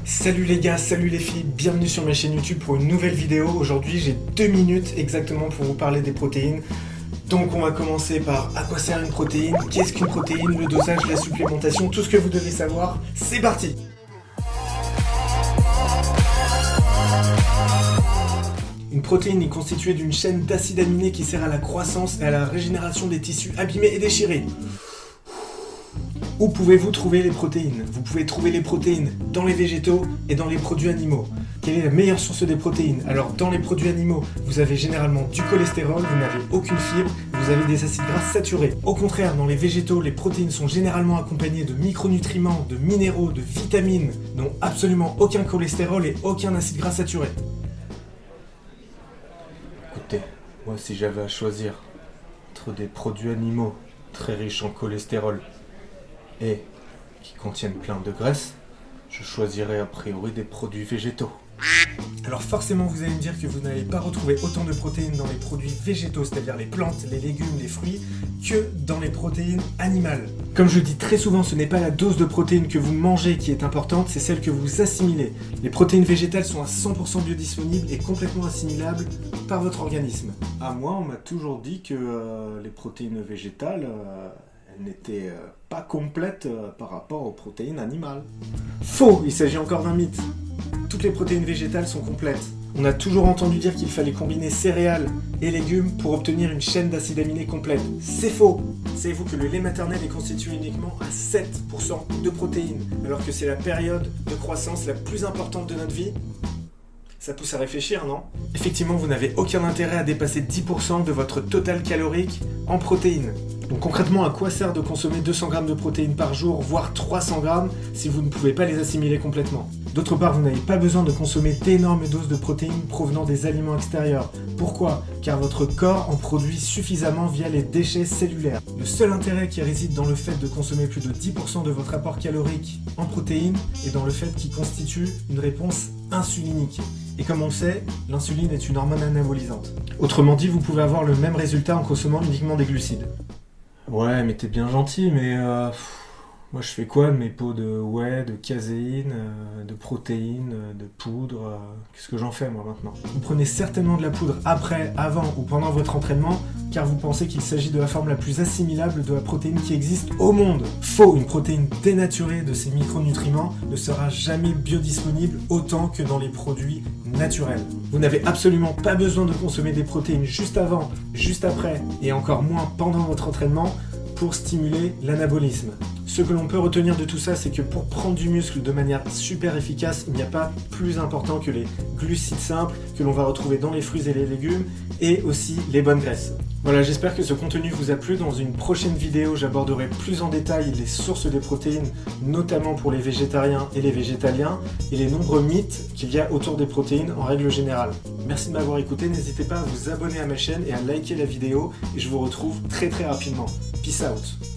Salut les gars, salut les filles, bienvenue sur ma chaîne YouTube pour une nouvelle vidéo. Aujourd'hui j'ai 2 minutes exactement pour vous parler des protéines. Donc on va commencer par à quoi sert une protéine, qu'est-ce qu'une protéine, le dosage, la supplémentation, tout ce que vous devez savoir. C'est parti! Une protéine est constituée d'une chaîne d'acides aminés qui sert à la croissance et à la régénération des tissus abîmés et déchirés. Où pouvez-vous trouver les protéines? Vous pouvez trouver les protéines dans les végétaux et dans les produits animaux. Quelle est la meilleure source des protéines? Alors dans les produits animaux, vous avez généralement du cholestérol, vous n'avez aucune fibre, vous avez des acides gras saturés. Au contraire, dans les végétaux, les protéines sont généralement accompagnées de micronutriments, de minéraux, de vitamines, n'ont absolument aucun cholestérol et aucun acide gras saturé. Écoutez, moi si j'avais à choisir entre des produits animaux très riches en cholestérol et qui contiennent plein de graisse, je choisirais a priori des produits végétaux. Alors forcément vous allez me dire que vous n'allez pas retrouver autant de protéines dans les produits végétaux, c'est-à-dire les plantes, les légumes, les fruits, que dans les protéines animales. Comme je le dis très souvent, ce n'est pas la dose de protéines que vous mangez qui est importante, c'est celle que vous assimilez. Les protéines végétales sont à 100% biodisponibles et complètement assimilables par votre organisme. À moi, on m'a toujours dit que les protéines végétales n'étaient pas complètes par rapport aux protéines animales. Faux! Il s'agit encore d'un mythe. Toutes les protéines végétales sont complètes. On a toujours entendu dire qu'il fallait combiner céréales et légumes pour obtenir une chaîne d'acides aminés complète. C'est faux! Savez-vous que le lait maternel est constitué uniquement à 7% de protéines, alors que c'est la période de croissance la plus importante de notre vie? Ça pousse à réfléchir, non? Effectivement, vous n'avez aucun intérêt à dépasser 10% de votre total calorique en protéines. Donc concrètement, à quoi sert de consommer 200 grammes de protéines par jour, voire 300 grammes, si vous ne pouvez pas les assimiler complètement? D'autre part, vous n'avez pas besoin de consommer d'énormes doses de protéines provenant des aliments extérieurs. Pourquoi? Car votre corps en produit suffisamment via les déchets cellulaires. Le seul intérêt qui réside dans le fait de consommer plus de 10% de votre apport calorique en protéines est dans le fait qu'il constitue une réponse insulinique. Et comme on le sait, l'insuline est une hormone anabolisante. Autrement dit, vous pouvez avoir le même résultat en consommant uniquement des glucides. Ouais, mais t'es bien gentil, mais moi je fais quoi de mes pots de whey, de caséine, de protéines, de poudre qu'est-ce que j'en fais moi maintenant? Vous prenez certainement de la poudre après, avant ou pendant votre entraînement, car vous pensez qu'il s'agit de la forme la plus assimilable de la protéine qui existe au monde. Faux! Une protéine dénaturée de ses micronutriments ne sera jamais biodisponible autant que dans les produits naturels. Vous n'avez absolument pas besoin de consommer des protéines juste avant, juste après et encore moins pendant votre entraînement pour stimuler l'anabolisme. Ce que l'on peut retenir de tout ça, c'est que pour prendre du muscle de manière super efficace, il n'y a pas plus important que les glucides simples que l'on va retrouver dans les fruits et les légumes et aussi les bonnes graisses. Voilà, j'espère que ce contenu vous a plu. Dans une prochaine vidéo, j'aborderai plus en détail les sources des protéines, notamment pour les végétariens et les végétaliens, et les nombreux mythes qu'il y a autour des protéines en règle générale. Merci de m'avoir écouté, n'hésitez pas à vous abonner à ma chaîne et à liker la vidéo, et je vous retrouve très rapidement. Peace out!